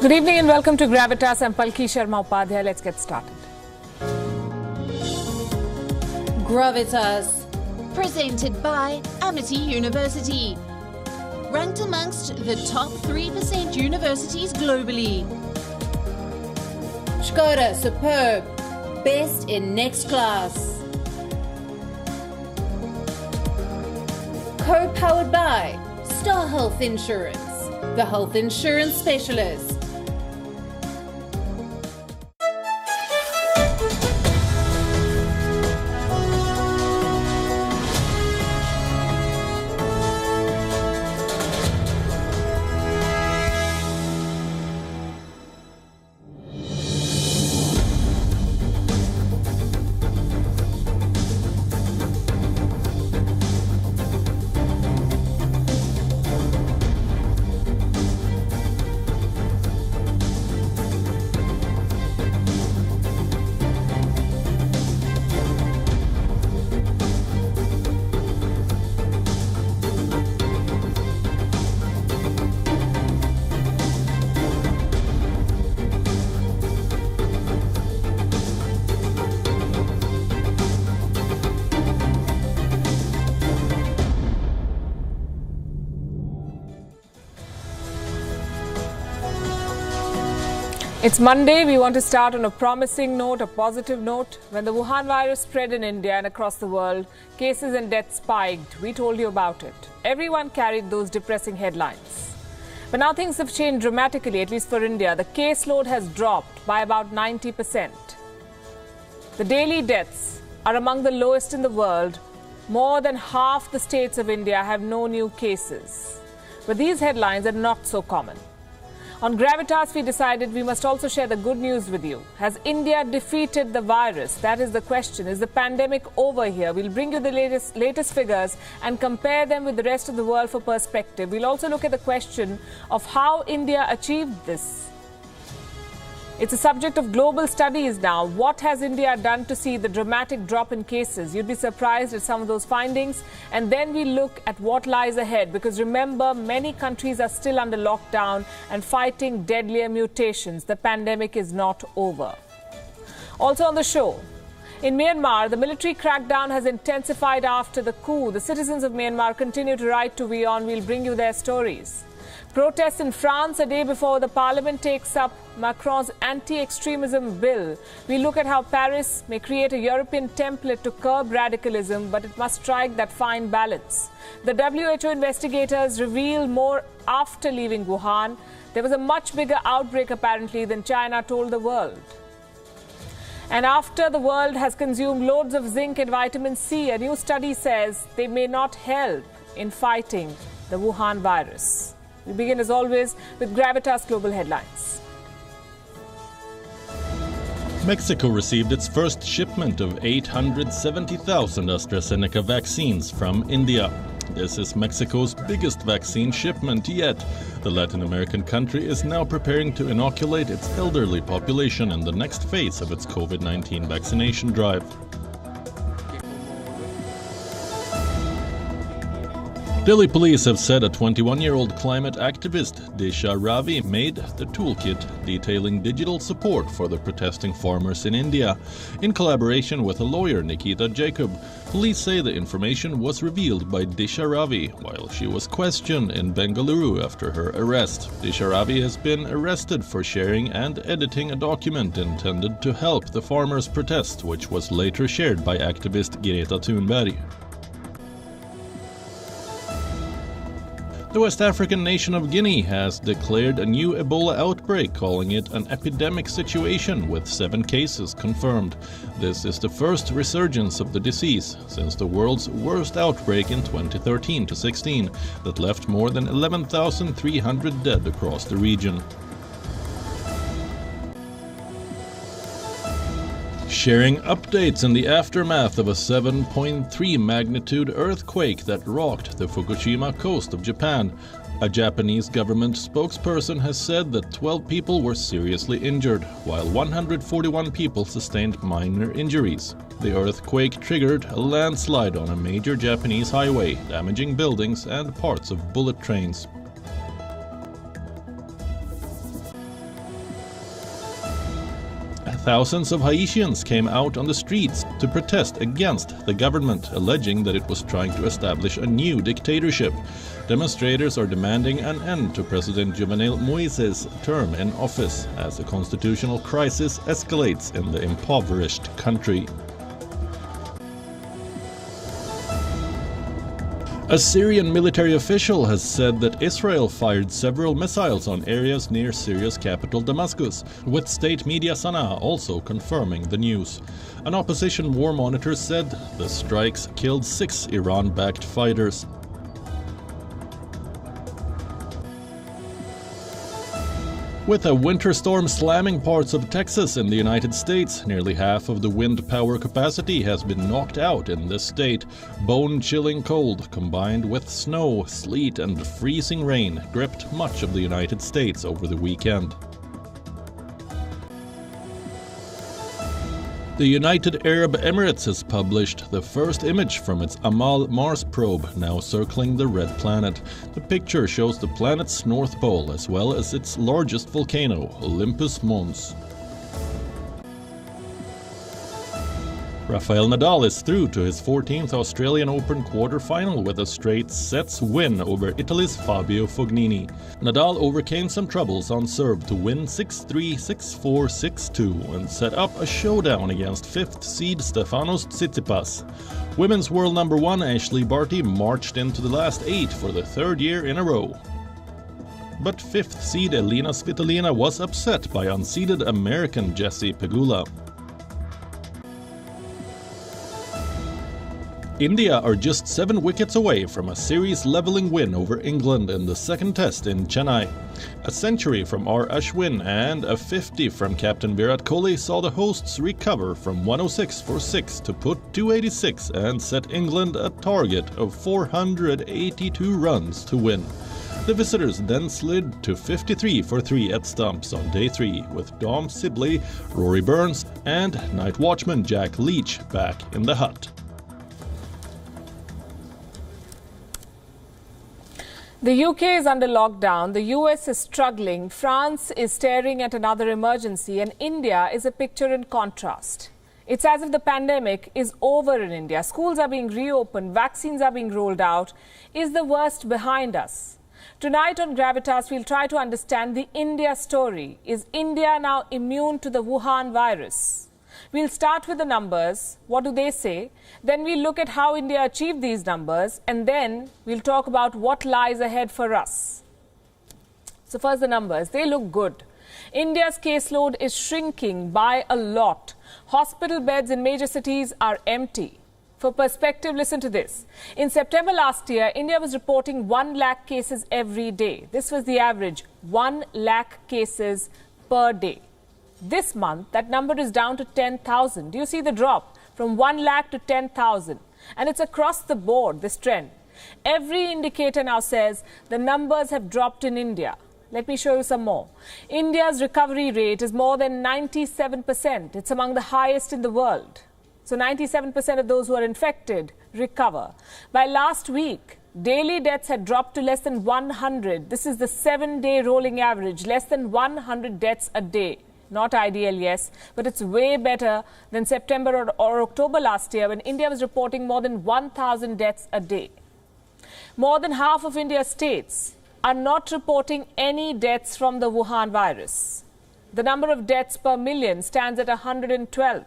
Good evening and welcome to Gravitas. I'm Palki Sharma Upadhyay. Let's get started. Gravitas, presented by Amity University, ranked amongst the top 3% universities globally. Skoda Superb, best in next class. Co-powered by Star Health Insurance, the health insurance specialist. It's Monday. We want to start on a promising note, a positive note. When the Wuhan virus spread in India and across the world, cases and deaths spiked. We told you about it. Everyone carried those depressing headlines. But now things have changed dramatically, at least for India. The caseload has dropped by about 90%. The daily deaths are among the lowest in the world. More than half the states of India have no new cases. But these headlines are not so common. On Gravitas, we decided we must also share the good news with you. Has India defeated the virus? That is the question. Is the pandemic over here? We'll bring you the latest figures and compare them with the rest of the world for perspective. We'll also look at the question of how India achieved this. It's a subject of global studies now. What has India done to see the dramatic drop in cases? You'd be surprised at some of those findings. And then we look at what lies ahead. Because remember, many countries are still under lockdown and fighting deadlier mutations. The pandemic is not over. Also on the show, in Myanmar, the military crackdown has intensified after the coup. The citizens of Myanmar continue to write to WION. We'll bring you their stories. Protests in France a day before the parliament takes up Macron's anti-extremism bill. We look at how Paris may create a European template to curb radicalism, but it must strike that fine balance. The WHO investigators reveal more after leaving Wuhan. There was a much bigger outbreak apparently than China told the world. And after the world has consumed loads of zinc and vitamin C, a new study says they may not help in fighting the Wuhan virus. We begin, as always, with Gravitas Global Headlines. Mexico received its first shipment of 870,000 AstraZeneca vaccines from India. This is Mexico's biggest vaccine shipment yet. The Latin American country is now preparing to inoculate its elderly population in the next phase of its COVID-19 vaccination drive. Delhi police have said a 21-year-old climate activist, Disha Ravi, made the toolkit detailing digital support for the protesting farmers in India. In collaboration with a lawyer, Nikita Jacob, police say the information was revealed by Disha Ravi while she was questioned in Bengaluru after her arrest. Disha Ravi has been arrested for sharing and editing a document intended to help the farmers' protest, which was later shared by activist Greta Thunberg. The West African nation of Guinea has declared a new Ebola outbreak, calling it an epidemic situation with 7 cases confirmed. This is the first resurgence of the disease since the world's worst outbreak in 2013-16 that left more than 11,300 dead across the region. Sharing updates in the aftermath of a 7.3 magnitude earthquake that rocked the Fukushima coast of Japan. A Japanese government spokesperson has said that 12 people were seriously injured, while 141 people sustained minor injuries. The earthquake triggered a landslide on a major Japanese highway, damaging buildings and parts of bullet trains. thousands of Haitians came out on the streets to protest against the government, alleging that it was trying to establish a new dictatorship. Demonstrators are demanding an end to President Jovenel Moïse's term in office as the constitutional crisis escalates in the impoverished country. A Syrian military official has said that Israel fired several missiles on areas near Syria's capital Damascus, with state media Sana'a also confirming the news. An opposition war monitor said the strikes killed 6 Iran-backed fighters. With a winter storm slamming parts of Texas in the United States, nearly half of the wind power capacity has been knocked out in this state. Bone-chilling cold, combined with snow, sleet, and freezing rain, gripped much of the United States over the weekend. The United Arab Emirates has published the first image from its Amal Mars probe, now circling the red planet. The picture shows the planet's north pole as well as its largest volcano, Olympus Mons. Rafael Nadal is through to his 14th Australian Open quarter-final with a straight sets win over Italy's Fabio Fognini. Nadal overcame some troubles on serve to win 6-3, 6-4, 6-2 and set up a showdown against 5th seed Stefanos Tsitsipas. Women's world number 1 Ashley Barty marched into the last 8 for the 3rd year in a row. But 5th seed Elina Svitolina was upset by unseeded American Jessie Pegula. India are just 7 wickets away from a series-leveling win over England in the second test in Chennai. A century from R. Ashwin and a 50 from captain Virat Kohli saw the hosts recover from 106 for 6 to put 286 and set England a target of 482 runs to win. The visitors then slid to 53 for 3 at stumps on day 3 with Dom Sibley, Rory Burns and night watchman Jack Leach back in the hut. The UK is under lockdown, the US is struggling, France is staring at another emergency, and India is a picture in contrast. It's as if the pandemic is over in India. Schools are being reopened, vaccines are being rolled out. Is the worst behind us? Tonight on Gravitas, we'll try to understand the India story. Is India now immune to the Wuhan virus? We'll start with the numbers. What do they say? Then we'll look at how India achieved these numbers, and then we'll talk about what lies ahead for us. So first, the numbers. They look good. India's caseload is shrinking by a lot. Hospital beds in major cities are empty. For perspective, listen to this. In September last year, India was reporting 1 lakh cases every day. This was the average, 1 lakh cases per day. This month, that number is down to 10,000. Do you see the drop from 1 lakh to 10,000? And it's across the board, this trend. Every indicator now says the numbers have dropped in India. Let me show you some more. India's recovery rate is more than 97%. It's among the highest in the world. So 97% of those who are infected recover. By last week, daily deaths had dropped to less than 100. This is the 7-day rolling average, less than 100 deaths a day. Not ideal, yes, but it's way better than September or October last year when India was reporting more than 1,000 deaths a day. More than half of India's states are not reporting any deaths from the Wuhan virus. The number of deaths per million stands at 112.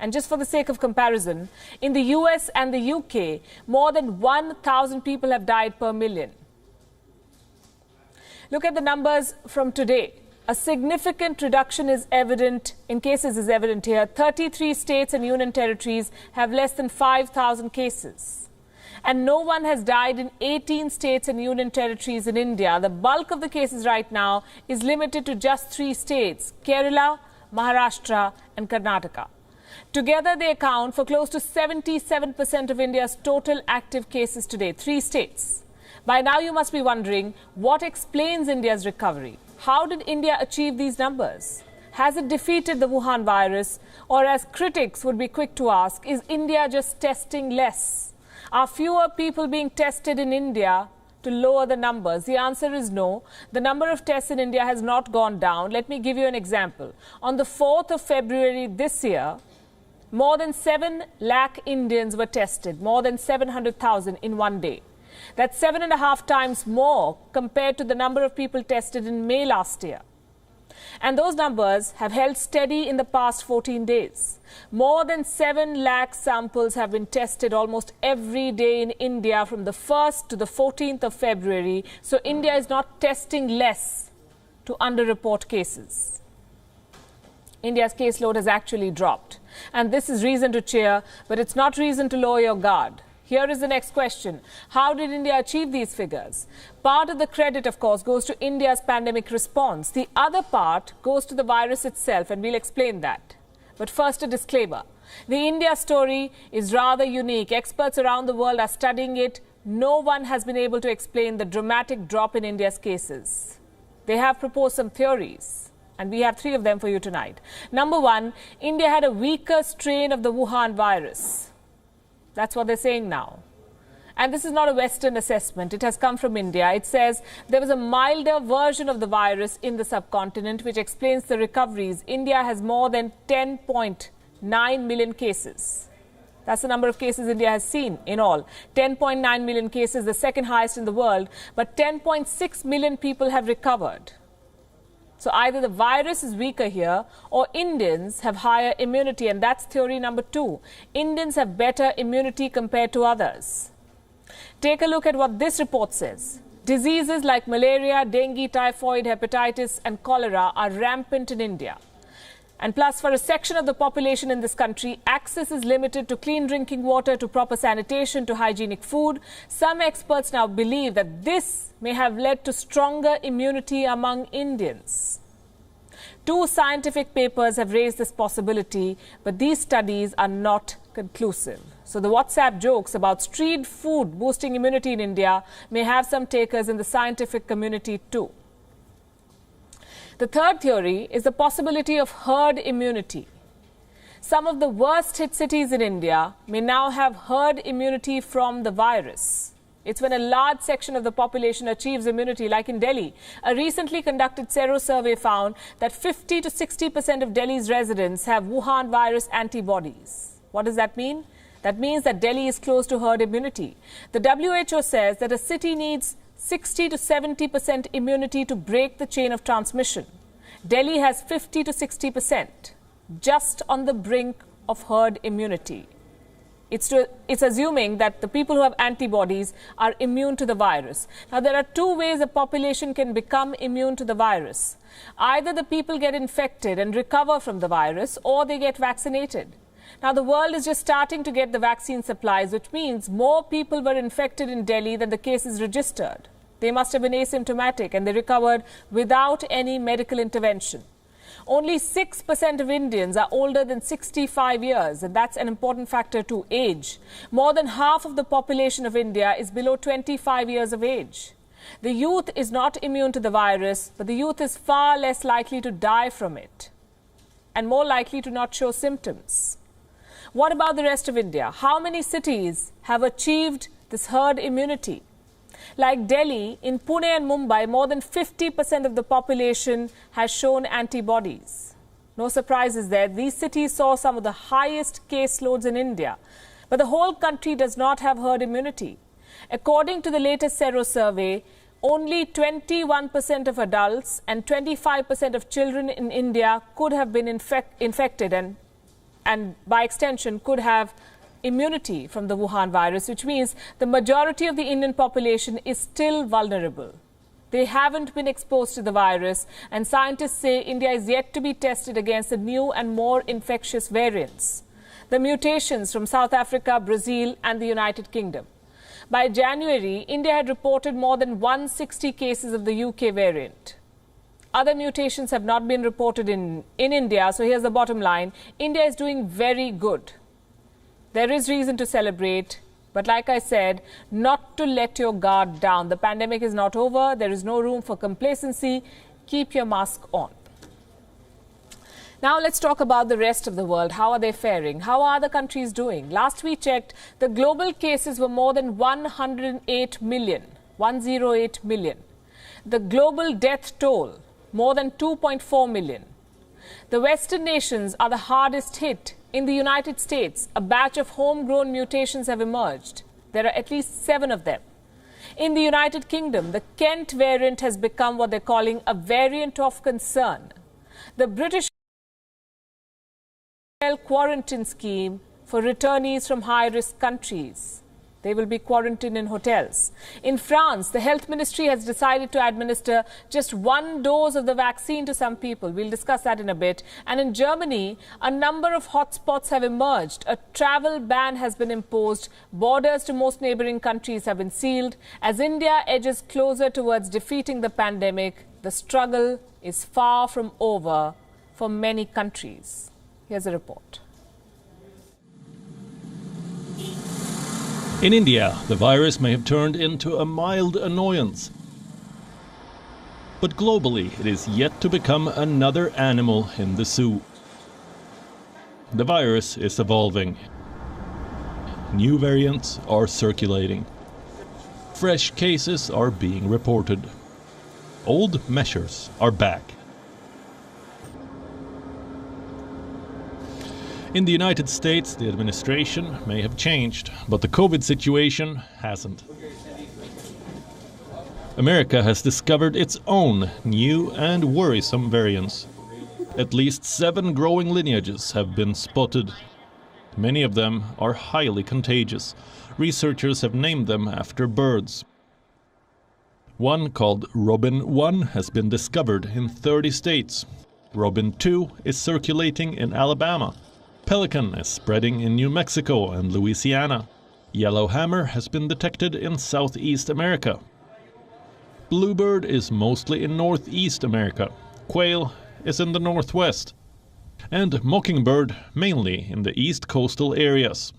And just for the sake of comparison, in the US and the UK, more than 1,000 people have died per million. Look at the numbers from today. A significant reduction is evident in cases is evident here. 33 states and union territories have less than 5,000 cases. And no one has died in 18 states and union territories in India. The bulk of the cases right now is limited to just 3 states, Kerala, Maharashtra and Karnataka. Together they account for close to 77% of India's total active cases today, 3 states. By now you must be wondering, what explains India's recovery? How did India achieve these numbers? Has it defeated the Wuhan virus? Or as critics would be quick to ask, is India just testing less? Are fewer people being tested in India to lower the numbers? The answer is no. The number of tests in India has not gone down. Let me give you an example. On the 4th of February this year, more than 7 lakh Indians were tested, more than 700,000 in one day. That's 7.5 times more compared to the number of people tested in May last year. And those numbers have held steady in the past 14 days. More than 7 lakh samples have been tested almost every day in India from the 1st to the 14th of February. So India is not testing less to underreport cases. India's caseload has actually dropped. And this is reason to cheer, but it's not reason to lower your guard. Here is the next question. How did India achieve these figures? Part of the credit, of course, goes to India's pandemic response. The other part goes to the virus itself, and we'll explain that. But first, a disclaimer. The India story is rather unique. Experts around the world are studying it. No one has been able to explain the dramatic drop in India's cases. They have proposed some theories, and we have 3 of them for you tonight. Number 1, India had a weaker strain of the Wuhan virus. That's what they're saying now. And this is not a Western assessment. It has come from India. It says there was a milder version of the virus in the subcontinent, which explains the recoveries. India has more than 10.9 million cases. That's the number of cases India has seen in all. 10.9 million cases, the second highest in the world. But 10.6 million people have recovered. So either the virus is weaker here or Indians have higher immunity, and that's theory number 2. Indians have better immunity compared to others. Take a look at what this report says. Diseases like malaria, dengue, typhoid, hepatitis and cholera are rampant in India. And plus, for a section of the population in this country, access is limited to clean drinking water, to proper sanitation, to hygienic food. Some experts now believe that this may have led to stronger immunity among Indians. 2 scientific papers have raised this possibility, but these studies are not conclusive. So the WhatsApp jokes about street food boosting immunity in India may have some takers in the scientific community too. The third theory is the possibility of herd immunity. Some of the worst hit cities in India may now have herd immunity from the virus. It's when a large section of the population achieves immunity, like in Delhi. A recently conducted sero survey found that 50 to 60% of Delhi's residents have Wuhan virus antibodies. What does that mean? That means that Delhi is close to herd immunity. The WHO says that a city needs 60 to 70% immunity to break the chain of transmission. Delhi has 50 to 60%, just on the brink of herd immunity. It's assuming that the people who have antibodies are immune to the virus. Now, there are 2 ways a population can become immune to the virus. Either the people get infected and recover from the virus, or they get vaccinated. Now, the world is just starting to get the vaccine supplies, which means more people were infected in Delhi than the cases registered. They must have been asymptomatic and they recovered without any medical intervention. Only 6% of Indians are older than 65 years, and that's an important factor too, age. More than half of the population of India is below 25 years of age. The youth is not immune to the virus, but the youth is far less likely to die from it and more likely to not show symptoms. What about the rest of India? How many cities have achieved this herd immunity? Like Delhi, in Pune and Mumbai, more than 50% of the population has shown antibodies. No surprises there. These cities saw some of the highest caseloads in India. But the whole country does not have herd immunity. According to the latest sero survey, only 21% of adults and 25% of children in India could have been infected and by extension could have immunity from the Wuhan virus, which means the majority of the Indian population is still vulnerable. They haven't been exposed to the virus, and scientists say India is yet to be tested against the new and more infectious variants, the mutations from South Africa, Brazil and the United Kingdom. By January, India had reported more than 160 cases of the UK variant. Other mutations have not been reported in India, so here's the bottom line. India is doing very good. There is reason to celebrate, but like I said, not to let your guard down. The pandemic is not over. There is no room for complacency. Keep your mask on. Now let's talk about the rest of the world. How are they faring? How are other countries doing? Last we checked, the global cases were more than 108 million. 108 million. The global death toll, more than 2.4 million. The Western nations are the hardest hit. In the United States, a batch of homegrown mutations have emerged. There are at least 7 of them. In the United Kingdom, the Kent variant has become what they're calling a variant of concern. The British quarantine scheme for returnees from high-risk countries. They will be quarantined in hotels. In France, the health ministry has decided to administer just 1 dose of the vaccine to some people. We'll discuss that in a bit. And in Germany, a number of hotspots have emerged. A travel ban has been imposed. Borders to most neighboring countries have been sealed. As India edges closer towards defeating the pandemic, the struggle is far from over for many countries. Here's a report. In India, the virus may have turned into a mild annoyance. But globally, it is yet to become another animal in the zoo. The virus is evolving. New variants are circulating. Fresh cases are being reported. Old measures are back. In the United States, the administration may have changed, but the COVID situation hasn't. America has discovered its own new and worrisome variants. At least 7 growing lineages have been spotted. Many of them are highly contagious. Researchers have named them after birds. One called Robin 1 has been discovered in 30 states. Robin 2 is circulating in Alabama. Pelican is spreading in New Mexico and Louisiana. Yellowhammer has been detected in Southeast America. Bluebird is mostly in Northeast America. Quail is in the Northwest. And mockingbird mainly in the east coastal areas.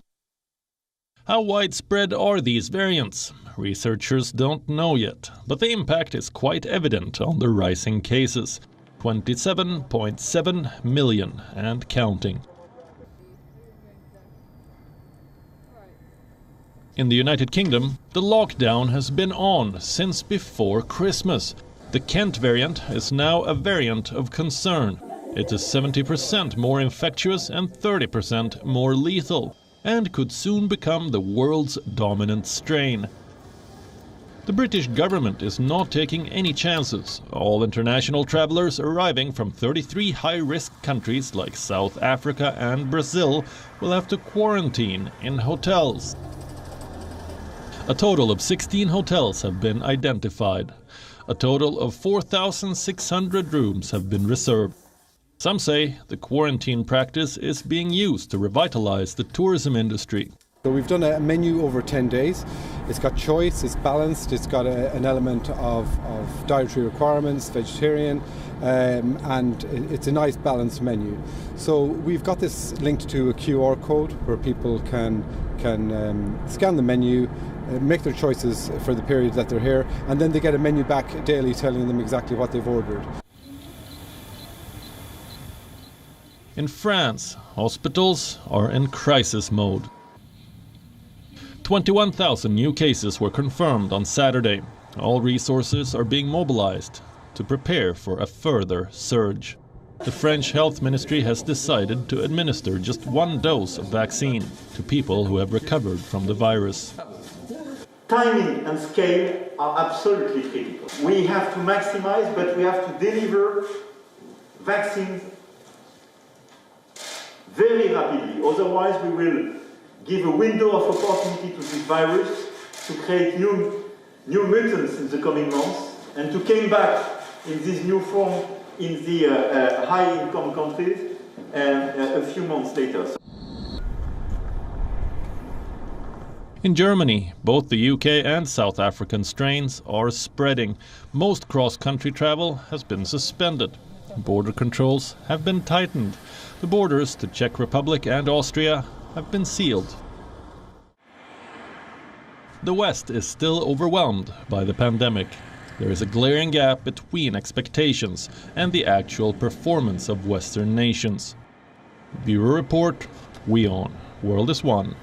How widespread are these variants? Researchers don't know yet, but the impact is quite evident on the rising cases. 27.7 million and counting. In the United Kingdom, the lockdown has been on since before Christmas. The Kent variant is now a variant of concern. It is 70% more infectious and 30% more lethal, and could soon become the world's dominant strain. The British government is not taking any chances. All international travelers arriving from 33 high-risk countries like South Africa and Brazil will have to quarantine in hotels. A total of 16 hotels have been identified. A total of 4,600 rooms have been reserved. Some say the quarantine practice is being used to revitalize the tourism industry. So we've done a menu over 10 days. It's got choice, it's balanced, it's got an element of dietary requirements, vegetarian, and it's a nice balanced menu. So we've got this linked to a QR code where people can scan the menu, make their choices for the period that they're here, and then they get a menu back daily telling them exactly what they've ordered. In France, hospitals are in crisis mode. 21,000 new cases were confirmed on Saturday. All resources are being mobilized to prepare for a further surge. The French health ministry has decided to administer just 1 dose of vaccine to people who have recovered from the virus. Timing and scale are absolutely critical. We have to maximize, but we have to deliver vaccines very rapidly. Otherwise, we will give a window of opportunity to this virus to create new mutants in the coming months and to come back in this new form in the high-income countries a few months later. In Germany, both the UK and South African strains are spreading. Most cross-country travel has been suspended. Border controls have been tightened. The borders to Czech Republic and Austria have been sealed. The West is still overwhelmed by the pandemic. There is a glaring gap between expectations and the actual performance of Western nations. Bureau Report, WION, World is One.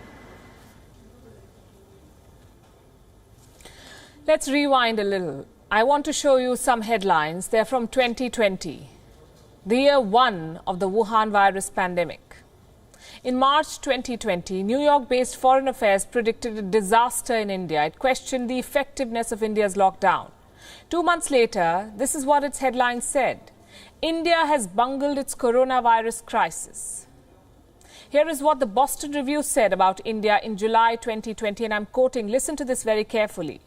Let's rewind a little. I want to show you some headlines. They're from 2020, the year one of the Wuhan virus pandemic. In March 2020, New York-based Foreign Affairs predicted a disaster in India. It questioned the effectiveness of India's lockdown. 2 months later, this is what its headline said: India has bungled its coronavirus crisis. Here is what the Boston Review said about India in July 2020, and I'm quoting. Listen to this very carefully.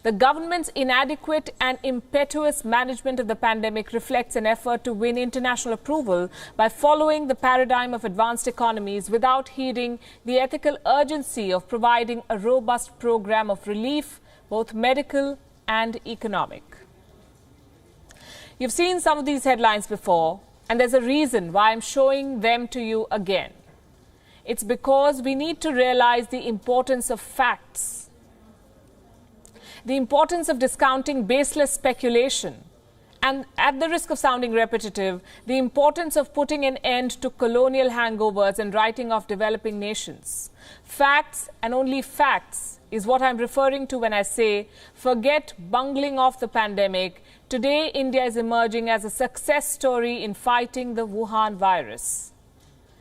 The government's inadequate and impetuous management of the pandemic reflects an effort to win international approval by following the paradigm of advanced economies without heeding the ethical urgency of providing a robust program of relief, both medical and economic. You've seen some of these headlines before, and there's a reason why I'm showing them to you again. It's because we need to realize the importance of facts, the importance of discounting baseless speculation, and at the risk of sounding repetitive, the importance of putting an end to colonial hangovers and writing off developing nations. Facts and only facts is what I'm referring to when I say, forget bungling off the pandemic. Today, India is emerging as a success story in fighting the Wuhan virus.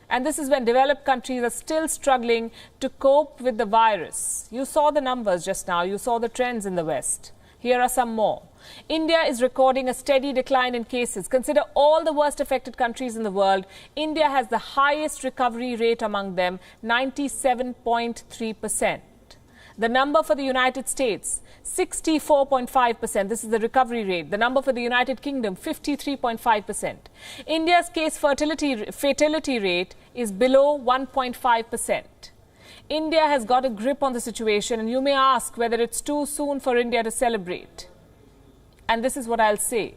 And this is when developed countries are still struggling to cope with the virus. You saw the numbers just now. You saw the trends in the West. Here are some more. India is recording a steady decline in cases. Consider all the worst affected countries in the world. India has the highest recovery rate among them, 97.3%. The number for the United States, 64.5%. This is the recovery rate. The number for the United Kingdom, 53.5%. India's case fatality rate is below 1.5%. India has got a grip on the situation, and you may ask whether it's too soon for India to celebrate. And this is what I'll say.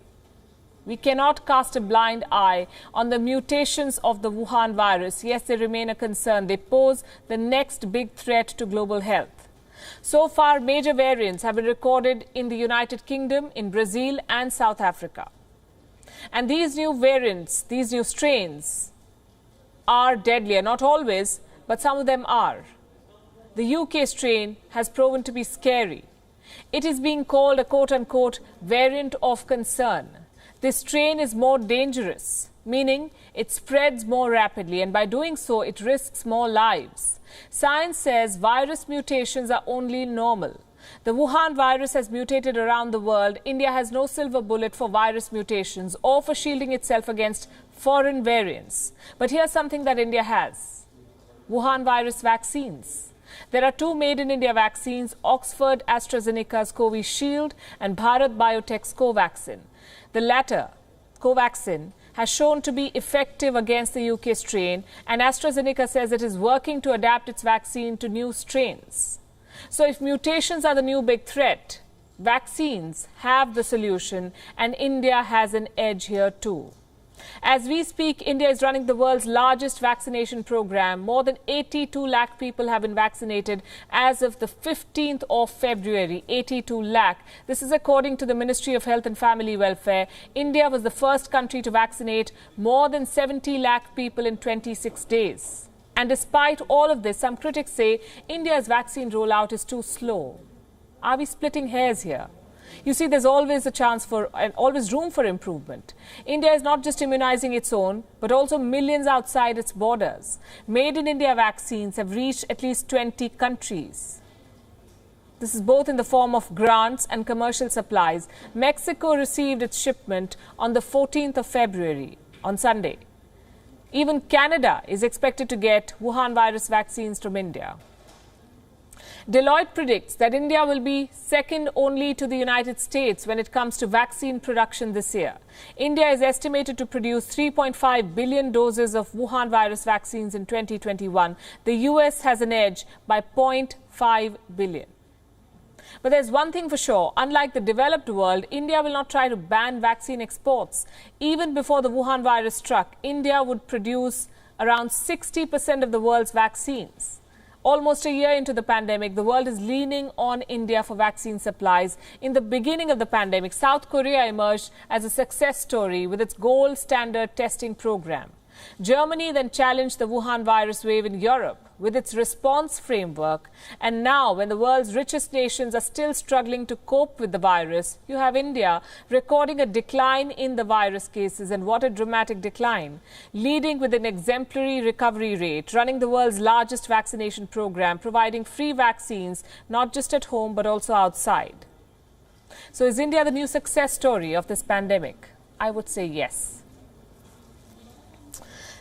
We cannot cast a blind eye on the mutations of the Wuhan virus. Yes, they remain a concern. They pose the next big threat to global health. So far, major variants have been recorded in the United Kingdom, in Brazil and South Africa. And these new variants, these new strains are deadlier. Not always, but some of them are. The UK strain has proven to be scary. It is being called a quote-unquote variant of concern. This strain is more dangerous, meaning it spreads more rapidly, and by doing so, it risks more lives. Science says virus mutations are only normal. The Wuhan virus has mutated around the world. India has no silver bullet for virus mutations or for shielding itself against foreign variants. But here's something that India has: Wuhan virus vaccines. There are two made-in-India vaccines, Oxford AstraZeneca's Covishield and Bharat Biotech's Covaxin. The latter, Covaxin, has shown to be effective against the UK strain, and AstraZeneca says it is working to adapt its vaccine to new strains. So if mutations are the new big threat, vaccines have the solution, and India has an edge here too. As we speak, India is running the world's largest vaccination program. More than 82 lakh people have been vaccinated as of the 15th of February. 82 lakh. This is according to the Ministry of Health and Family Welfare. India was the first country to vaccinate more than 70 lakh people in 26 days. And despite all of this, some critics say India's vaccine rollout is too slow. Are we splitting hairs here? You see, there's always a chance for and always room for improvement. India is not just immunizing its own, but also millions outside its borders. Made in India vaccines have reached at least 20 countries. This is both in the form of grants and commercial supplies. Mexico received its shipment on the 14th of February, on Sunday. Even Canada is expected to get Wuhan virus vaccines from India. Deloitte predicts that India will be second only to the United States when it comes to vaccine production this year. India is estimated to produce 3.5 billion doses of Wuhan virus vaccines in 2021. The US has an edge by 0.5 billion. But there's one thing for sure. Unlike the developed world, India will not try to ban vaccine exports. Even before the Wuhan virus struck, India would produce around 60% of the world's vaccines. Almost a year into the pandemic, the world is leaning on India for vaccine supplies. In the beginning of the pandemic, South Korea emerged as a success story with its gold standard testing program. Germany then challenged the Wuhan virus wave in Europe with its response framework. And now, when the world's richest nations are still struggling to cope with the virus, you have India recording a decline in the virus cases, and what a dramatic decline, leading with an exemplary recovery rate, running the world's largest vaccination program, providing free vaccines not just at home but also outside. So is India the new success story of this pandemic? I would say yes.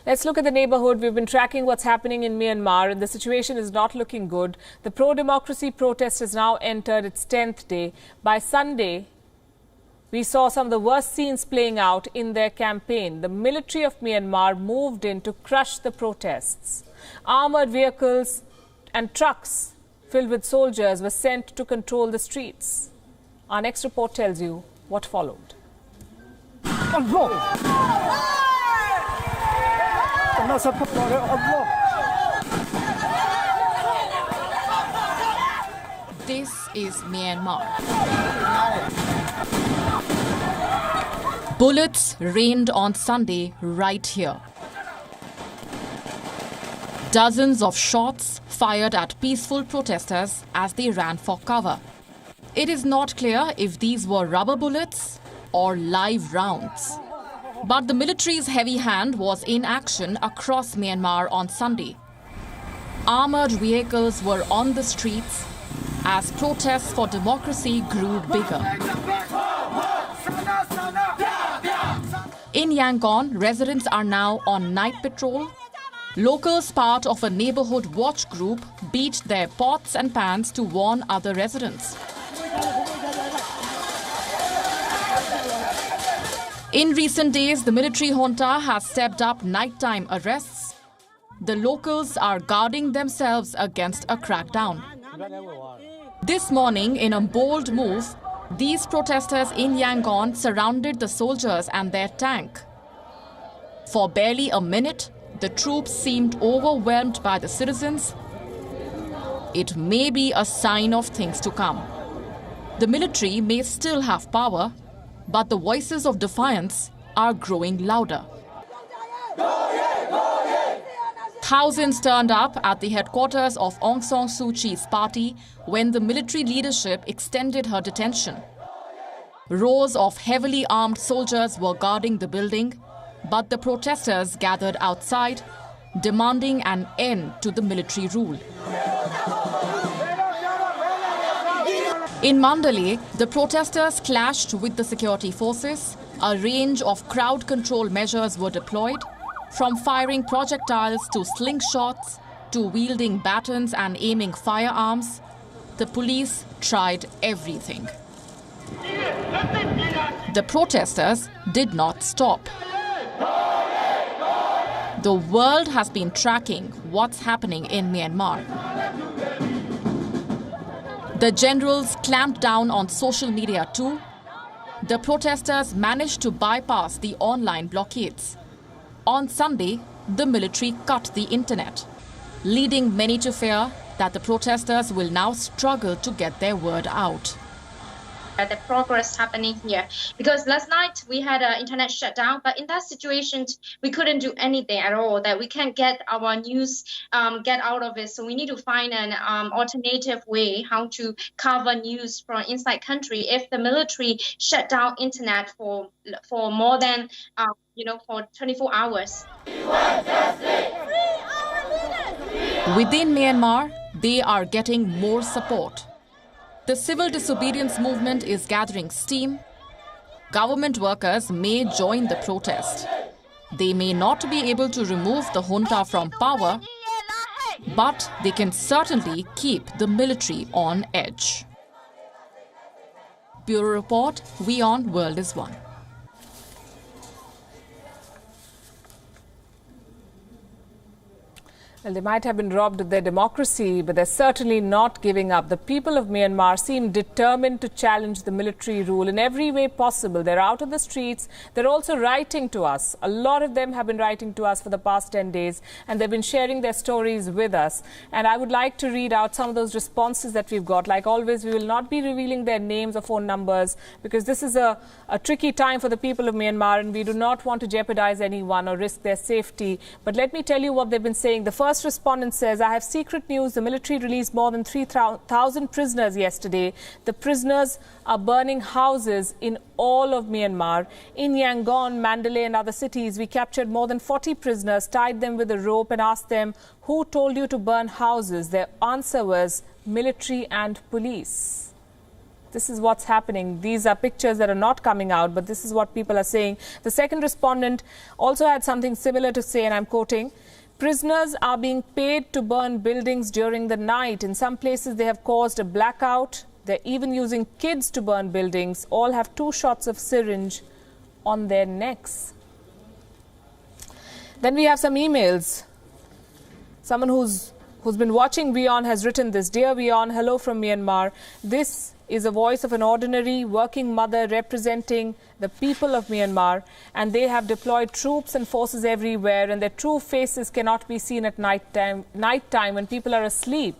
Let's look at the neighborhood. We've been tracking what's happening in Myanmar, and the situation is not looking good. The pro-democracy protest has now entered its 10th day. By Sunday, we saw some of the worst scenes playing out in their campaign. The military of Myanmar moved in to crush the protests. Armored vehicles and trucks filled with soldiers were sent to control the streets. Our next report tells you what followed. This is Myanmar. Bullets rained on Sunday right here. Dozens of shots fired at peaceful protesters as they ran for cover. It is not clear if these were rubber bullets or live rounds. But the military's heavy hand was in action across Myanmar on Sunday. Armored vehicles were on the streets as protests for democracy grew bigger. In Yangon, residents are now on night patrol. Locals, part of a neighborhood watch group, beat their pots and pans to warn other residents. In recent days, the military junta has stepped up nighttime arrests. The locals are guarding themselves against a crackdown. This morning, in a bold move, these protesters in Yangon surrounded the soldiers and their tank. For barely a minute, the troops seemed overwhelmed by the citizens. It may be a sign of things to come. The military may still have power, but the voices of defiance are growing louder. Thousands turned up at the headquarters of Aung San Suu Kyi's party when the military leadership extended her detention. Rows of heavily armed soldiers were guarding the building, but the protesters gathered outside, demanding an end to the military rule. In Mandalay, the protesters clashed with the security forces. A range of crowd control measures were deployed, from firing projectiles to slingshots to wielding batons and aiming firearms. The police tried everything. The protesters did not stop. The world has been tracking what's happening in Myanmar. The generals clamped down on social media too. The protesters managed to bypass the online blockades. On Sunday, the military cut the internet, leading many to fear that the protesters will now struggle to get their word out. The progress happening here, because last night we had an internet shutdown, but in that situation we couldn't do anything at all, that we can't get our news get out of it. So we need to find an alternative way how to cover news from inside country if the military shut down internet for more than for 24 hours. Within Myanmar, they are getting more support. The civil disobedience movement is gathering steam. Government workers may join the protest. They may not be able to remove the junta from power, but they can certainly keep the military on edge. Bureau Report, WION World is One. Well, they might have been robbed of their democracy, but they're certainly not giving up. The people of Myanmar seem determined to challenge the military rule in every way possible. They're out on the streets. They're also writing to us. A lot of them have been writing to us for the past 10 days, and they've been sharing their stories with us. And I would like to read out some of those responses that we've got. Like always, we will not be revealing their names or phone numbers because this is a tricky time for the people of Myanmar, and we do not want to jeopardize anyone or risk their safety. But let me tell you what they've been saying. The first respondent says, I have secret news. The military released more than 3,000 prisoners yesterday. The prisoners are burning houses in all of Myanmar. In Yangon, Mandalay and other cities, we captured more than 40 prisoners, tied them with a rope and asked them, who told you to burn houses? Their answer was military and police. This is what's happening. These are pictures that are not coming out, but this is what people are saying. The second respondent also had something similar to say, and I'm quoting, prisoners are being paid to burn buildings during the night. In some places, they have caused a blackout. They're even using kids to burn buildings. All have 2 shots of syringe on their necks. Then we have some emails. Someone who's been watching WION has written this. Dear WION, hello from Myanmar. This is a voice of an ordinary working mother representing the people of Myanmar, and they have deployed troops and forces everywhere, and their true faces cannot be seen at nighttime when people are asleep.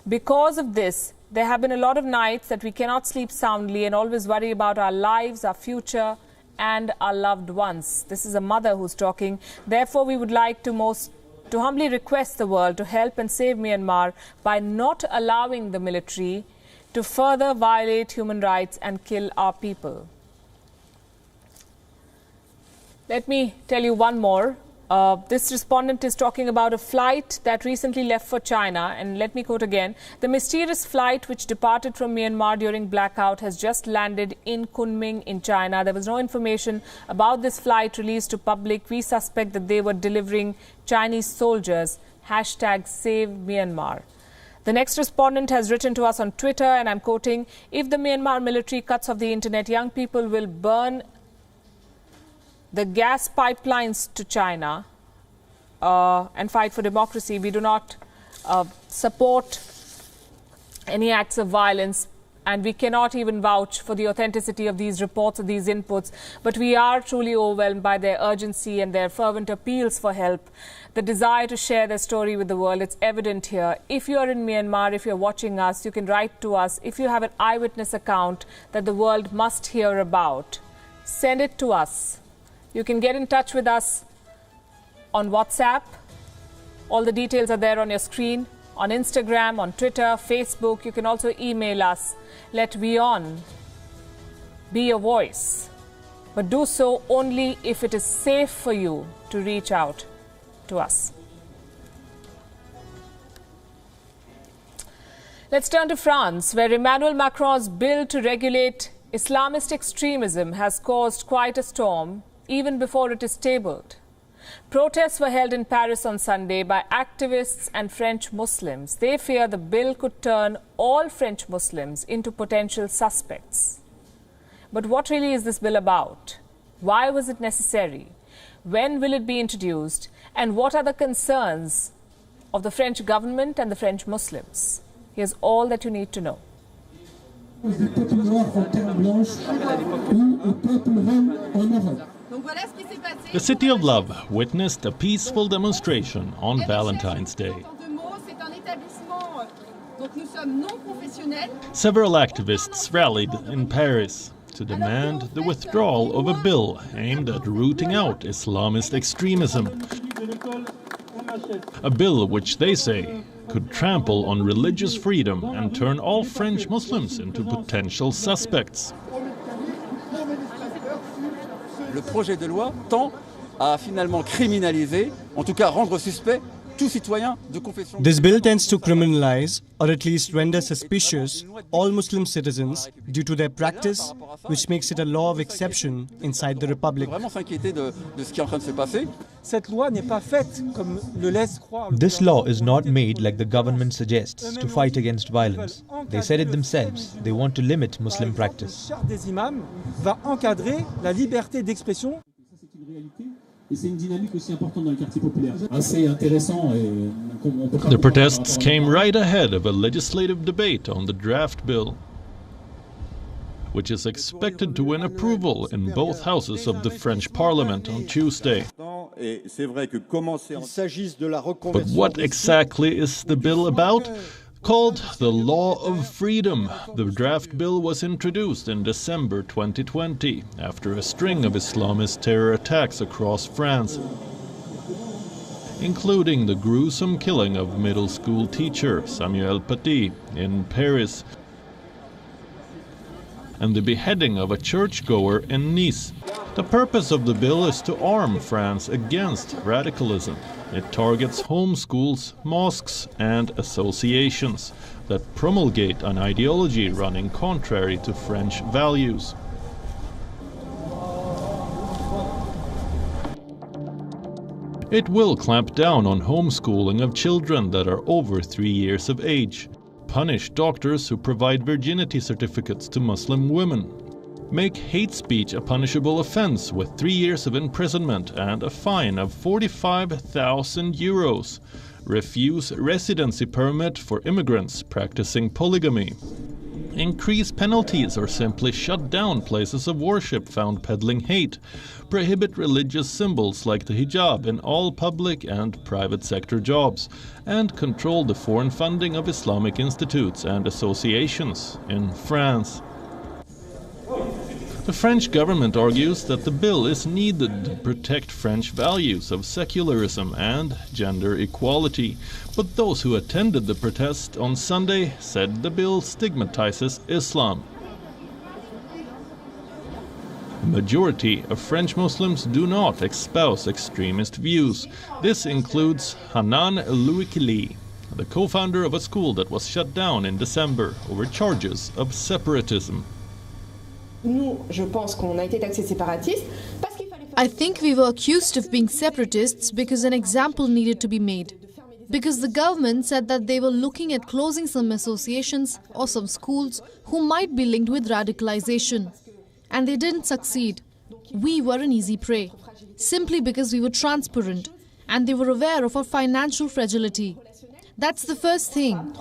Because of this, there have been a lot of nights that we cannot sleep soundly and always worry about our lives, our future, and our loved ones. This is a mother who's talking. Therefore, we would like to humbly request the world to help and save Myanmar by not allowing the military to further violate human rights and kill our people. Let me tell you one more. This respondent is talking about a flight that recently left for China. And let me quote again. The mysterious flight which departed from Myanmar during blackout has just landed in Kunming in China. There was no information about this flight released to public. We suspect that they were delivering Chinese soldiers. #Save Myanmar. The next respondent has written to us on Twitter, and I'm quoting, if the Myanmar military cuts off the internet, young people will burn the gas pipelines to China and fight for democracy. We do not support any acts of violence, and we cannot even vouch for the authenticity of these reports or these inputs. But we are truly overwhelmed by their urgency and their fervent appeals for help. The desire to share their story with the world, it's evident here. If you are in Myanmar, if you're watching us, you can write to us. If you have an eyewitness account that the world must hear about, send it to us. You can get in touch with us on WhatsApp. All the details are there on your screen. On Instagram, on Twitter, Facebook. You can also email us. Let WION be your voice. But do so only if it is safe for you to reach out to us. Let's turn to France, where Emmanuel Macron's bill to regulate Islamist extremism has caused quite a storm, even before it is tabled. Protests were held in Paris on Sunday by activists and French Muslims. They fear the bill could turn all French Muslims into potential suspects. But what really is this bill about? Why was it necessary? When will it be introduced? And what are the concerns of the French government and the French Muslims? Here's all that you need to know. The City of Love witnessed a peaceful demonstration on Valentine's Day. Several activists rallied in Paris to demand the withdrawal of a bill aimed at rooting out Islamist extremism. A bill which they say could trample on religious freedom and turn all French Muslims into potential suspects. Le projet de loi tend à finalement criminaliser, en tout cas rendre suspect, tout citoyen de confession. This bill tends to criminalize, or at least render suspicious, all Muslim citizens due to their practice, which makes it a law of exception inside the Republic. This law is not made like the government suggests to fight against violence. They said it themselves. They want to limit Muslim practice. The protests came right ahead of a legislative debate on the draft bill, which is expected to win approval in both houses of the French Parliament on Tuesday. But what exactly is the bill about? Called the Law of Freedom, the draft bill was introduced in December 2020 after a string of Islamist terror attacks across France, including the gruesome killing of middle school teacher Samuel Paty in Paris and the beheading of a churchgoer in Nice. The purpose of the bill is to arm France against radicalism. It targets homeschools, mosques and associations that promulgate an ideology running contrary to French values. It will clamp down on homeschooling of children that are over 3 years of age, punish doctors who provide virginity certificates to Muslim women, make hate speech a punishable offense with 3 years of imprisonment and a fine of 45,000 euros, refuse residency permit for immigrants practicing polygamy, increase penalties or simply shut down places of worship found peddling hate, prohibit religious symbols like the hijab in all public and private sector jobs, and control the foreign funding of Islamic institutes and associations in France. The French government argues that the bill is needed to protect French values of secularism and gender equality, but those who attended the protest on Sunday said the bill stigmatizes Islam. The majority of French Muslims do not espouse extremist views. This includes Hanan Louikili, the co-founder of a school that was shut down in December over charges of separatism. I think we were accused of being separatists because an example needed to be made. Because the government said that they were looking at closing some associations or some schools who might be linked with radicalization. And they didn't succeed. We were an easy prey, simply because we were transparent and they were aware of our financial fragility. That's the first thing.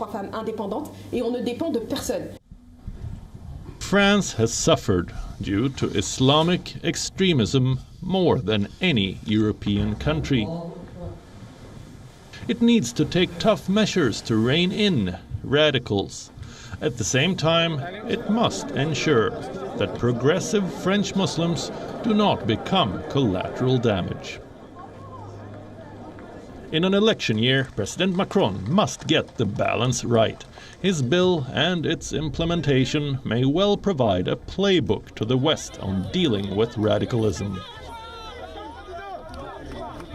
France has suffered due to Islamic extremism more than any European country. It needs to take tough measures to rein in radicals. At the same time, it must ensure that progressive French Muslims do not become collateral damage. In an election year, President Macron must get the balance right. His bill and its implementation may well provide a playbook to the West on dealing with radicalism.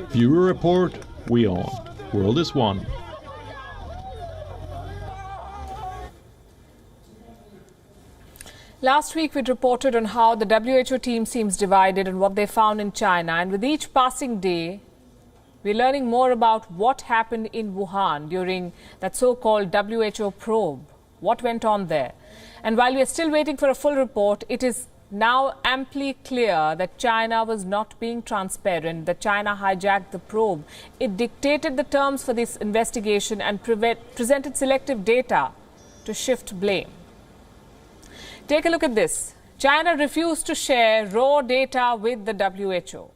Viewer Report, WION. World is one. Last week we reported on how the WHO team seems divided on what they found in China, and with each passing day we're learning more about what happened in Wuhan during that so-called WHO probe. What went on there? And while we are still waiting for a full report, it is now amply clear that China was not being transparent, that China hijacked the probe. It dictated the terms for this investigation and presented selective data to shift blame. Take a look at this. China refused to share raw data with the WHO.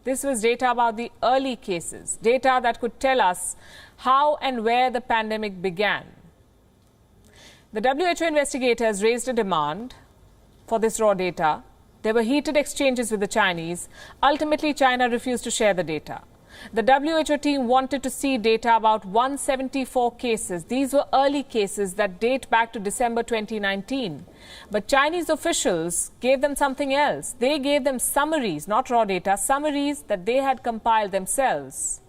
This was data about the early cases, data that could tell us how and where the pandemic began. The WHO investigators raised a demand for this raw data. There were heated exchanges with the Chinese. Ultimately, China refused to share the data. The WHO team wanted to see data about 174 cases. These were early cases that date back to December 2019. But Chinese officials gave them something else. They gave them summaries, not raw data, summaries that they had compiled themselves.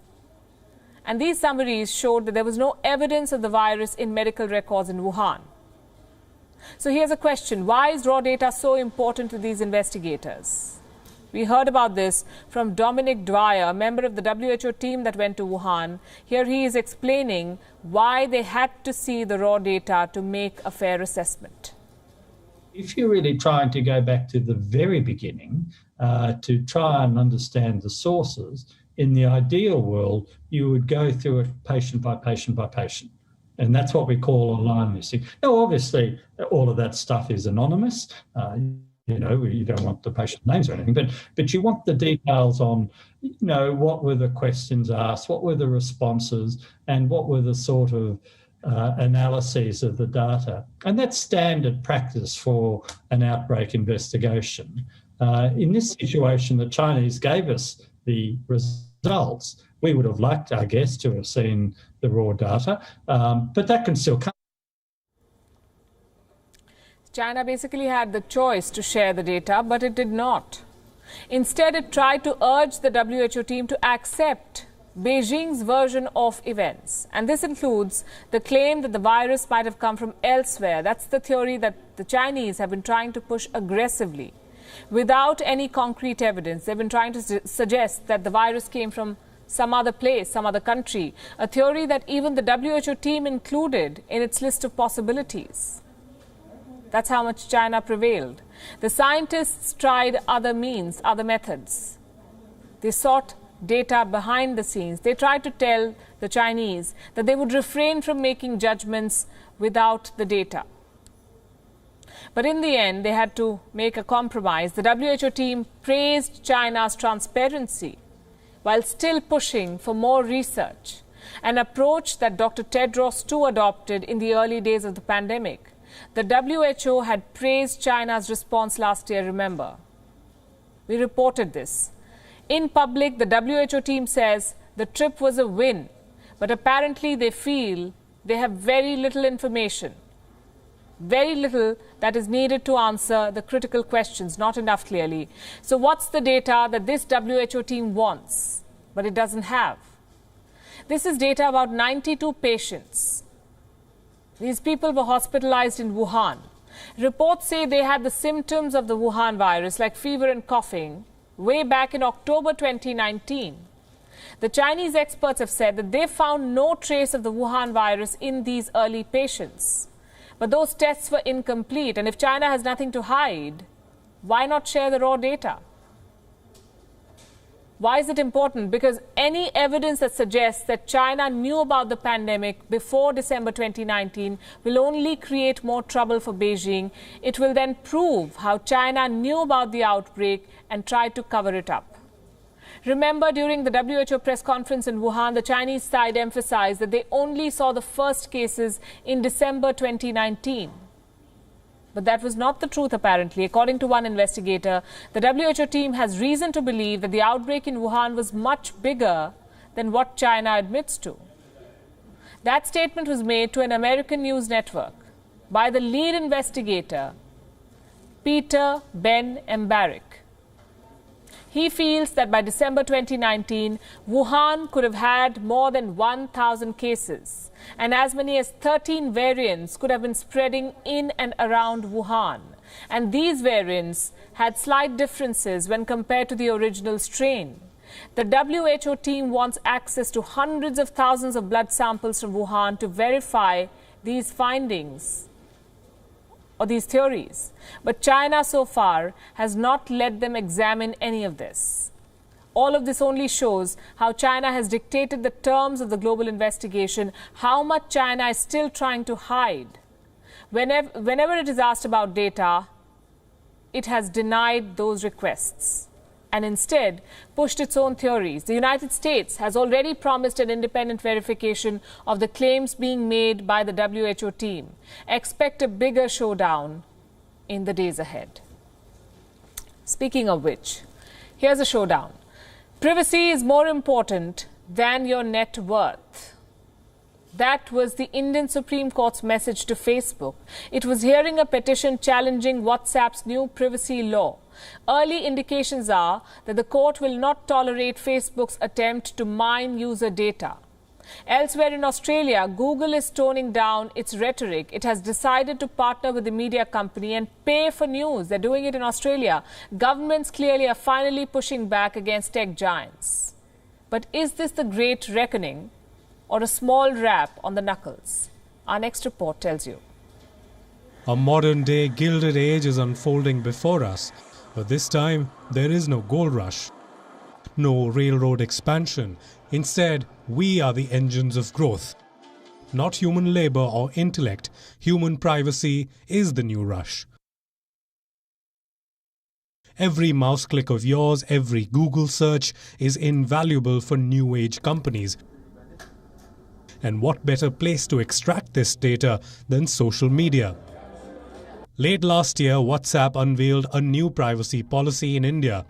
And these summaries showed that there was no evidence of the virus in medical records in Wuhan. So here's a question. Why is raw data so important to these investigators? We heard about this from Dominic Dwyer, a member of the WHO team that went to Wuhan. Here he is explaining why they had to see the raw data to make a fair assessment. If you're really trying to go back to the very beginning to try and understand the sources, in the ideal world, you would go through it patient by patient by patient. And that's what we call a line listing. Now, obviously, all of that stuff is anonymous. You don't want the patient names or anything, but you want the details on, what were the questions asked, what were the responses, and what were the sort of analyses of the data. And that's standard practice for an outbreak investigation. In this situation, the Chinese gave us the results. We would have liked, I guess, to have seen the raw data, but that can still come. China basically had the choice to share the data, but it did not. Instead, it tried to urge the WHO team to accept Beijing's version of events. And this includes the claim that the virus might have come from elsewhere. That's the theory that the Chinese have been trying to push aggressively. Without any concrete evidence, they've been trying to suggest that the virus came from some other place, some other country, a theory that even the WHO team included in its list of possibilities. That's how much China prevailed. The scientists tried other means, other methods. They sought data behind the scenes. They tried to tell the Chinese that they would refrain from making judgments without the data. But in the end, they had to make a compromise. The WHO team praised China's transparency while still pushing for more research, an approach that Dr. Tedros too adopted in the early days of the pandemic. The WHO had praised China's response last year, remember. We reported this. In public, the WHO team says the trip was a win, but apparently they feel they have very little information. Very little that is needed to answer the critical questions, not enough clearly. So what's the data that this WHO team wants, but it doesn't have? This is data about 92 patients. These people were hospitalized in Wuhan. Reports say they had the symptoms of the Wuhan virus, like fever and coughing, way back in October 2019. The Chinese experts have said that they found no trace of the Wuhan virus in these early patients. But those tests were incomplete, and if China has nothing to hide, why not share the raw data? Why is it important? Because any evidence that suggests that China knew about the pandemic before December 2019 will only create more trouble for Beijing. It will then prove how China knew about the outbreak and tried to cover it up. Remember, during the WHO press conference in Wuhan, the Chinese side emphasized that they only saw the first cases in December 2019. But that was not the truth, apparently. According to one investigator, the WHO team has reason to believe that the outbreak in Wuhan was much bigger than what China admits to. That statement was made to an American news network by the lead investigator, Peter Ben Embarek. He feels that by December 2019, Wuhan could have had more than 1,000 cases, and as many as 13 variants could have been spreading in and around Wuhan. And these variants had slight differences when compared to the original strain. The WHO team wants access to hundreds of thousands of blood samples from Wuhan to verify these findings or these theories. But China so far has not let them examine any of this. All of this only shows how China has dictated the terms of the global investigation, how much China is still trying to hide. Whenever it is asked about data, it has denied those requests and instead pushed its own theories. The United States has already promised an independent verification of the claims being made by the WHO team. Expect a bigger showdown in the days ahead. Speaking of which, here's a showdown. Privacy is more important than your net worth. That was the Indian Supreme Court's message to Facebook. It was hearing a petition challenging WhatsApp's new privacy law. Early indications are that the court will not tolerate Facebook's attempt to mine user data. Elsewhere in Australia, Google is toning down its rhetoric. It has decided to partner with the media company and pay for news. They're doing it in Australia. Governments clearly are finally pushing back against tech giants. But is this the great reckoning or a small rap on the knuckles? Our next report tells you. A modern-day Gilded Age is unfolding before us, but this time there is no gold rush, no railroad expansion. Instead, we are the engines of growth. Not human labor or intellect, human privacy is the new rush. Every mouse click of yours, every Google search is invaluable for new age companies. And what better place to extract this data than social media? Late last year, WhatsApp unveiled a new privacy policy in India.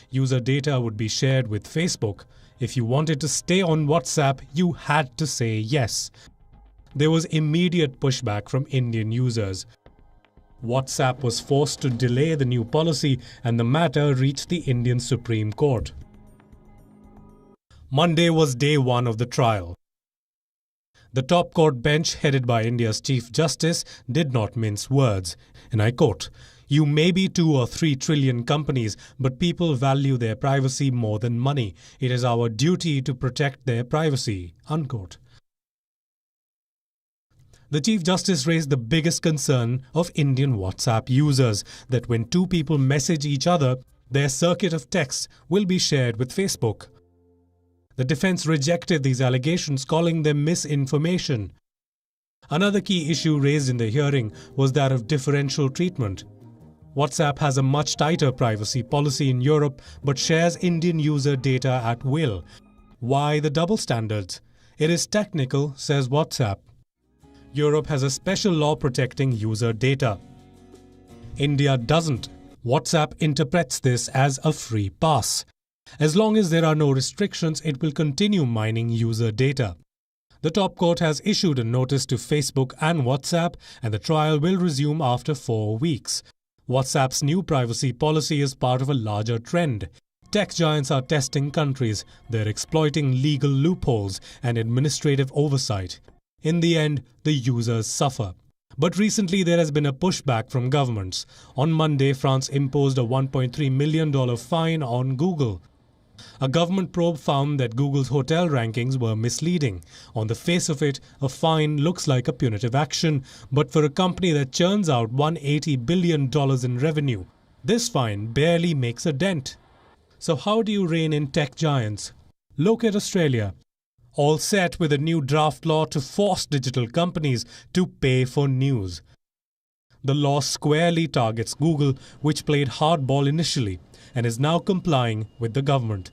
User data would be shared with Facebook. If you wanted to stay on WhatsApp, you had to say yes. There was immediate pushback from Indian users. WhatsApp was forced to delay the new policy and the matter reached the Indian Supreme Court. Monday was day one of the trial. The top court bench, headed by India's Chief Justice, did not mince words. And I quote, "You may be 2 or 3 trillion companies, but people value their privacy more than money. It is our duty to protect their privacy." Unquote. The Chief Justice raised the biggest concern of Indian WhatsApp users, that when 2 people message each other, their circuit of text will be shared with Facebook. The defense rejected these allegations, calling them misinformation. Another key issue raised in the hearing was that of differential treatment. WhatsApp has a much tighter privacy policy in Europe, but shares Indian user data at will. Why the double standards? It is technical, says WhatsApp. Europe has a special law protecting user data. India doesn't. WhatsApp interprets this as a free pass. As long as there are no restrictions, it will continue mining user data. The top court has issued a notice to Facebook and WhatsApp, and the trial will resume after 4 weeks. WhatsApp's new privacy policy is part of a larger trend. Tech giants are testing countries. They're exploiting legal loopholes and administrative oversight. In the end, the users suffer. But recently there has been a pushback from governments. On Monday, France imposed a $1.3 million fine on Google. A government probe found that Google's hotel rankings were misleading. On the face of it, a fine looks like a punitive action, but for a company that churns out $180 billion in revenue, this fine barely makes a dent. So how do you rein in tech giants? Look at Australia. All set with a new draft law to force digital companies to pay for news. The law squarely targets Google, which played hardball initially and is now complying with the government.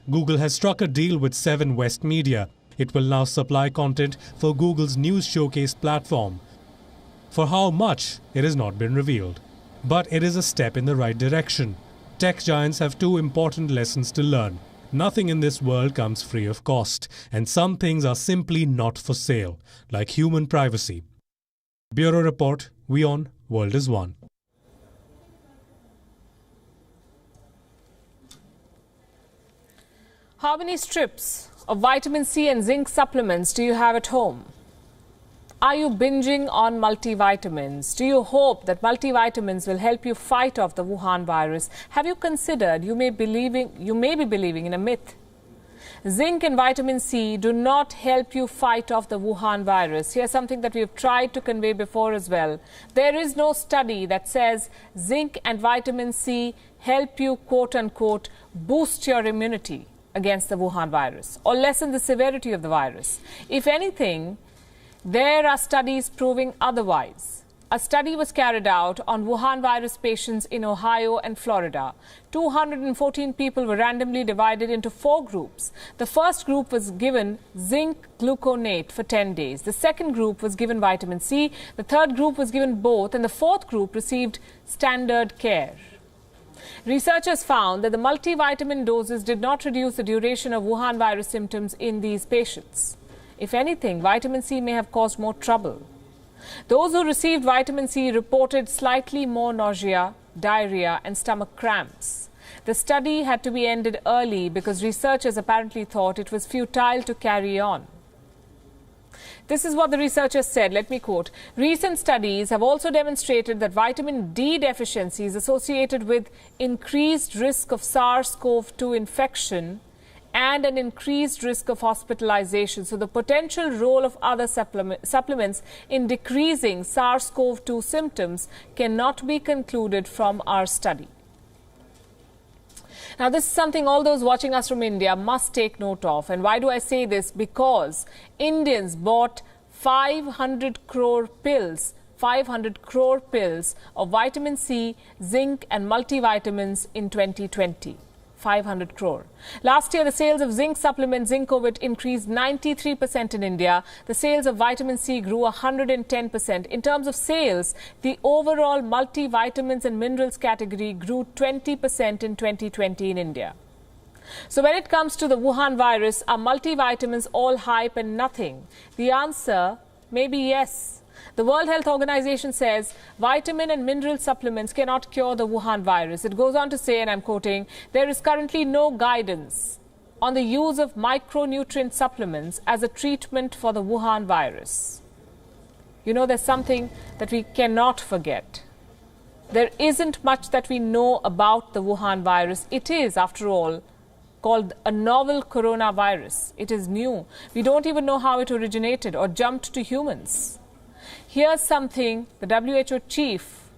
Google has struck a deal with 7 West Media. It will now supply content for Google's News Showcase platform. For how much, it has not been revealed. But it is a step in the right direction. Tech giants have 2 important lessons to learn. Nothing in this world comes free of cost, and some things are simply not for sale, like human privacy. Bureau Report, WION, World is One. How many strips of vitamin C and zinc supplements do you have at home? Are you binging on multivitamins? Do you hope that multivitamins will help you fight off the Wuhan virus? Have you considered you may be believing in a myth? Zinc and vitamin C do not help you fight off the Wuhan virus. Here's something that we've tried to convey before as well. There is no study that says zinc and vitamin C help you, quote unquote, boost your immunity against the Wuhan virus or lessen the severity of the virus. If anything, there are studies proving otherwise. A study was carried out on Wuhan virus patients in Ohio and Florida. 214 people were randomly divided into 4 groups. The first group was given zinc gluconate for 10 days. The second group was given vitamin C. The third group was given both. And the fourth group received standard care. Researchers found that the multivitamin doses did not reduce the duration of Wuhan virus symptoms in these patients. If anything, vitamin C may have caused more trouble. Those who received vitamin C reported slightly more nausea, diarrhea, and stomach cramps. The study had to be ended early because researchers apparently thought it was futile to carry on. This is what the researchers said. Let me quote. Recent studies have also demonstrated that vitamin D deficiency is associated with increased risk of SARS-CoV-2 infection and an increased risk of hospitalization. So the potential role of other supplements in decreasing SARS-CoV-2 symptoms cannot be concluded from our study. Now, this is something all those watching us from India must take note of. And why do I say this? Because Indians bought 500 crore pills of vitamin C, zinc and multivitamins in 2020. 500 crore. Last year, the sales of zinc supplement Zincovit increased 93% in India. The sales of vitamin C grew 110%. In terms of sales, the overall multivitamins and minerals category grew 20% in 2020 in India. So when it comes to the Wuhan virus, are multivitamins all hype and nothing? The answer may be yes. The World Health Organization says vitamin and mineral supplements cannot cure the Wuhan virus. It goes on to say, and I'm quoting, there is currently no guidance on the use of micronutrient supplements as a treatment for the Wuhan virus. You know, there's something that we cannot forget. There isn't much that we know about the Wuhan virus. It is, after all, called a novel coronavirus. It is new. We don't even know how it originated or jumped to humans. Here's something the WHO chief,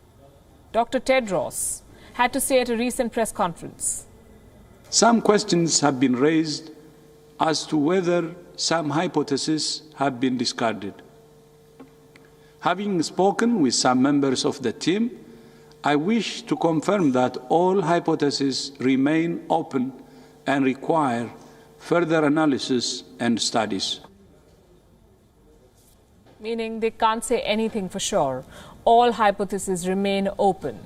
Dr. Tedros, had to say at a recent press conference. Some questions have been raised as to whether some hypotheses have been discarded. Having spoken with some members of the team, I wish to confirm that all hypotheses remain open and require further analysis and studies. Meaning they can't say anything for sure. All hypotheses remain open.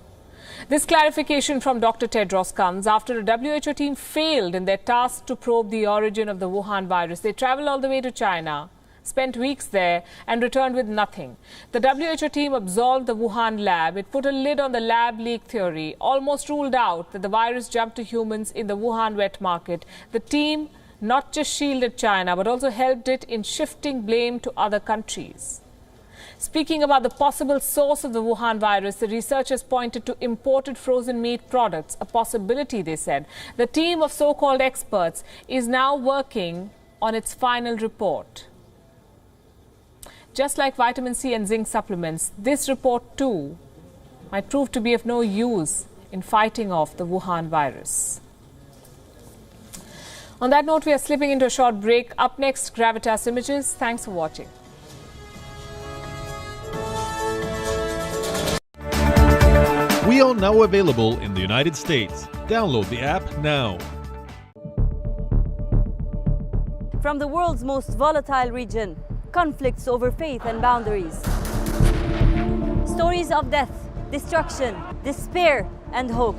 This clarification from Dr. Tedros comes after a WHO team failed in their task to probe the origin of the Wuhan virus. They traveled all the way to China, spent weeks there and returned with nothing. The WHO team absolved the Wuhan lab. It put a lid on the lab leak theory, almost ruled out that the virus jumped to humans in the Wuhan wet market. The team not just shielded China, but also helped it in shifting blame to other countries. Speaking about the possible source of the Wuhan virus, the researchers pointed to imported frozen meat products, a possibility, they said. The team of so-called experts is now working on its final report. Just like vitamin C and zinc supplements, this report too might prove to be of no use in fighting off the Wuhan virus. On that note, we are slipping into a short break. Up next, Gravitas Images. Thanks for watching. WION now available in the United States. Download the app now. From the world's most volatile region, conflicts over faith and boundaries. Stories of death, destruction, despair, and hope.